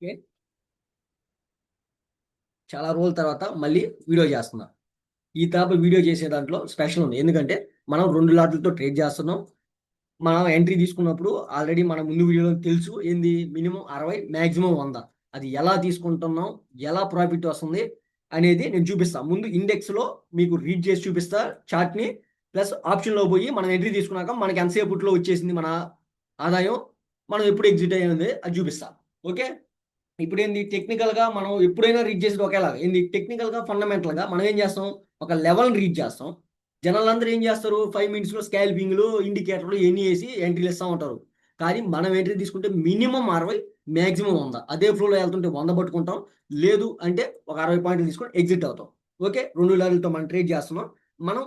Okay. చాలా రోజుల తర్వాత మళ్ళీ వీడియో చేస్తున్నా. ఈ తాప వీడియో చేసే దాంట్లో స్పెషల్ ఉంది. ఎందుకంటే మనం 2 లాట్లతో ట్రేడ్ చేస్తున్నాం. మనం ఎంట్రీ తీసుకున్నప్పుడు ఆల్రెడీ మన ముందు వీడియోలో తెలుసు. ఏంది మినిమం 60 మాక్సిమం 100. అది ఎలా తీసుకుంటున్నాం, ఎలా ప్రాఫిట్ వస్తుంది అనేది నేను చూపిస్తా. ముందు ఇండెక్స్‌లో మీకు రీడ్ చేసి చూపిస్తా చార్ట్‌ని. ప్లస్ ఆప్షన్‌లో పోయి మనం ఎంట్రీ తీసుకున్నాక మనకి ఎంతసేపట్లో వచ్చేసింది మన ఆదాయం, మనం ఎప్పుడు ఎగ్జిట్ అయ్యింది అది చూపిస్తా. ఓకే. ఇప్పుడేంది టెక్నికల్‌గా మనం ఎప్పుడైనా రీడ్ చేసేది ఒకేలాగా. ఏంది టెక్నికల్‌గా, ఫండమెంటల్‌గా మనం ఏం చేస్తాం? ఒక లెవెల్‌ని రీడ్ చేస్తాం. జనాలందరూ ఏం చేస్తారు? 5 మినిట్స్‌లో స్కాల్పింగ్‌లు, ఇండికేటర్‌లు ఇయన్నీ ఏసి ఎంట్రీలు ఇస్తా ఉంటారు. కానీ మనం ఎంట్రీ తీసుకుంటే మినిమమ్ 60, మాక్సిమం 100. అదే ఫ్లోలో ఎళ్తుంటే 100 పట్టుకుంటాం. లేదు అంటే ఒక 60 పాయింట్లు తీసుకొని ఎగ్జిట్ అవుతాం. ఓకే. 2 లెవెల్‌తో మనం ట్రేడ్ చేస్తున్నాం. మనం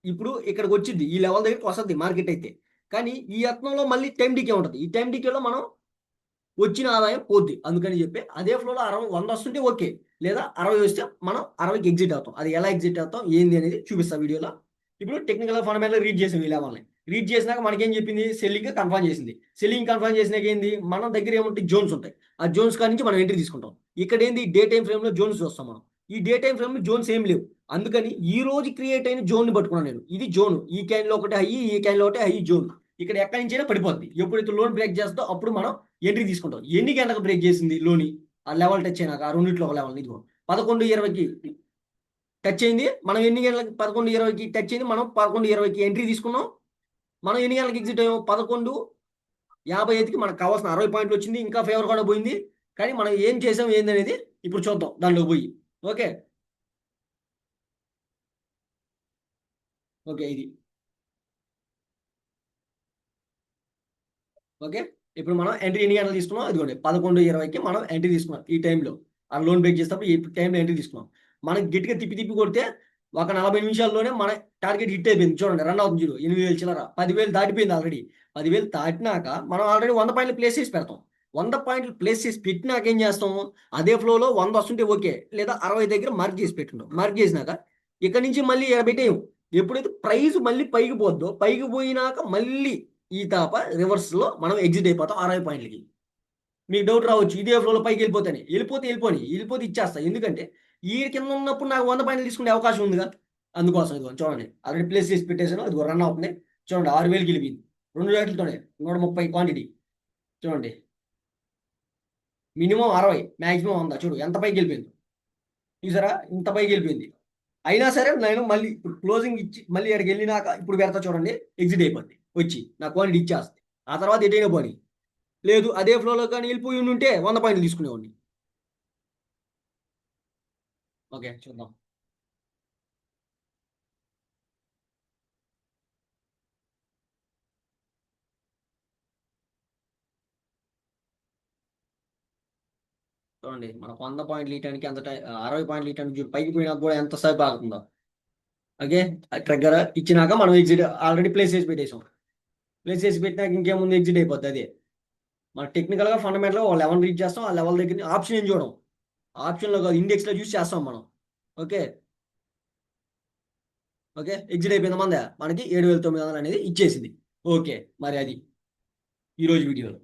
ఇప్పుడు ఇక్కడికొచ్చిద్ది. ఈ లెవెల్ దగ్గరికి వస్తది మార్కెట్ అయితే. కానీ ఈ యత్నంలో మళ్ళీ టైమ్ డీకే ఉంటది. ఈ టైమ్ డీకేలో మనం వచ్చిన ఆదాయం పోద్ది. అందుకని చెప్పి అదే ఫ్లోలో 60, 100 వస్తుంటే ఓకే. లేదా 60 వస్తే మనం 60కి ఎగ్జిట్ అవుతాం. అది ఎలా ఎగ్జిట్ అవుతాం ఏంది అనేది చూపిస్తా వీడియోలో. ఇప్పుడు టెక్నికల్‌గా ఫండమెంటల్‌గా రీడ్ చేసాం ఈ లెవెల్‌ని. రీడ్ చేసినాక మనకేం చెప్పింది? సెల్లింగ్ కన్ఫర్మ్ చేసింది. సెల్లింగ్ కన్ఫర్మ్ చేసినాక ఏంది? మన దగ్గర ఏముంటాయి? జోన్స్ ఉంటాయి. ఆ జోన్స్ కాడ నుంచి మనం ఎంట్రీ తీసుకుంటాం. ఇక్కడేంది డే టైమ్ ఫ్రేమ్‌లో జోన్స్ చూస్తాం మనం. ఈ డే టైమ్ ఫ్రేమ్‌లో జోన్స్ ఏమి లేవు. అందుకని ఈ రోజు క్రియేట్ అయిన జోన్‌ని పట్టుకున్నాను నేను. ఇది జోన్. ఈ క్యాండిల్ ఒకటి హై, ఈ క్యాండిల్ ఒకటి హై జోన్. ఇక్కడ ఎక్కడి నుంచైనా పడిపోద్ది. ఎప్పుడైతే లోన్ బ్రేక్ చేస్తదో అప్పుడు మనం ఎంట్రీ తీసుకుంటాం. ఎన్ని గంటలకు బ్రేక్ చేసింది లోని? ఆ లెవెల్ టచ్ అయినాక ఆ రెండిట్లో ఒక లెవెల్ ఇదిగో 11:20కి టచ్ అయింది. మనం ఎన్ని గంటలకి 11:20కి టచ్ అయింది. మనం 11:20కి ఎంట్రీ తీసుకున్నాం. మనం ఎన్ని గంటలకి ఎగ్జిట్ అయ్యాం? 11:55కి మనకు కావాల్సిన 60 పాయింట్లు వచ్చింది. ఇంకా ఫేవర్ కూడా పోయింది. కానీ మనం ఏం చేసాం ఏందనేది ఇప్పుడు చూద్దాం దాంట్లోకి పోయి. ఓకే. ఓకే. ఇది. ఓకే. ఇప్పుడు మనం ఎంట్రీ ఎన్ని గంటలకు తీసుకున్నాం? ఇదిగోండి 11:20కి మనం ఎంట్రీ తీసుకున్నాం. ఈ టైంలో. ఆ లోన్ బ్రేక్ చేసేటప్పుడు ఈ టైంలో ఎంట్రీ తీసుకున్నాం. మనం గట్టిగా తిప్పి తిప్పి కొడితే ఒక 40 నిమిషాల్లోనే మన టార్గెట్ హిట్ అయిపోయింది. చూడండి రన్ అవుతుంది చూడు. 8,000 చిల్లర. 10,000 దాటిపోయింది ఆల్రెడీ. 10,000 దాటినాక మనం ఆల్రెడీ 100 పాయింట్లు ప్లేస్ చేసి పెడతాం. 100 పాయింట్లు ప్లేస్ చేసి పెట్టినాక ఏం చేస్తాం? అదే ఫ్లోలో 100 వస్తుంటే ఓకే. లేదా 60 దగ్గర మార్క్ చేసి పెట్టుకుంటాం. మార్క్ చేసినాక ఇక్కడి నుంచి మళ్ళీ ఈడ పెట్టేయం. ఎప్పుడైతే ప్రైస్ మళ్ళీ పైకి పోద్దో, పైకి పోయినాక మళ్ళీ ఈ తాప రివర్స్‌లో మనం ఎగ్జిట్ అయిపోతాం 60 పాయింట్లకి. మీకు డౌట్ రావచ్చు. ఇదే ఫ్లోలో పైకెళ్ళిపోతేని. ఎళ్ళిపోతే ఎళ్ళిపోని. ఎళ్ళిపోతే ఇచ్చేస్తా. ఎందుకంటే ఈ కింద ఉన్నప్పుడు నాకు 100 పాయింట్లు తీసుకునే అవకాశం ఉందిగా. అందుకోసం ఇదిగో చూడండి. ఆల్రెడీ ప్లేస్ చేసి పెట్టేసాను. అదిగో రన్ అవుతుంది. చూడండి 6,000కి ఎళ్ళిపోయింది. 2 రేట్లతోనే 130 క్వాంటిటీ. చూడండి. మినిమమ్ 60, మాక్సిమం 100 చూడు ఎంత పైకెళ్ళిపోయిందో. చూసారా? ఇంత పైకెళ్ళిపోయింది. అయినా సరే నేను మళ్ళీ ఇప్పుడు క్లోజింగ్ ఇచ్చి మళ్ళీ ఈడకెళ్ళినాక ఇప్పుడు పెడతా చూడండి. ఎగ్జిట్ అయిపోద్ది. వచ్చి నా క్వాంటిటీ ఇచ్చేస్తది. ఆ తర్వాత ఎటైనా పోనీ. లేదు అదే ఫ్లోలో కానీ వెళ్ళిపోయి ఉంటే 100 పాయింట్లు తీసుకునేవాడిని. ఓకే చూద్దాం. చూడండి మనకు 100 పాయింట్లు ఇయటానికి ఎంత 60 పాయింట్లు ఇయటానికి చూడు పైకి పోయినాక కూడా ఎంత సేపు ఆగుతుందో. ఓకే. ట్రిగ్గర్ ఇచ్చినాక మనం ఎగ్జిట్ ఆల్రెడీ ప్లేస్ చేసి పెట్టేసాం. ప్లేస్ చేసి పెట్టినాక ఇంకేముంది ఎగ్జిట్ అయిపోద్ది అదే. మన టెక్నికల్‌గా ఫండమెంటల్‌గా ఓ లెవెల్ రీచ్ చేస్తాం. ఆ లెవెల్ దగ్గర ఆప్షన్ ఏం చూడం. ఆప్షన్‌లో కాదు ఇండెక్స్‌లో చూసి చేస్తాం మనం. ఓకే. ఓకే. ఎగ్జిట్ అయిపోయిందా మనది? మనకి 7,900 అనేది ఇచ్చేసింది. ఓకే. మరి అది ఈరోజు వీడియోలో.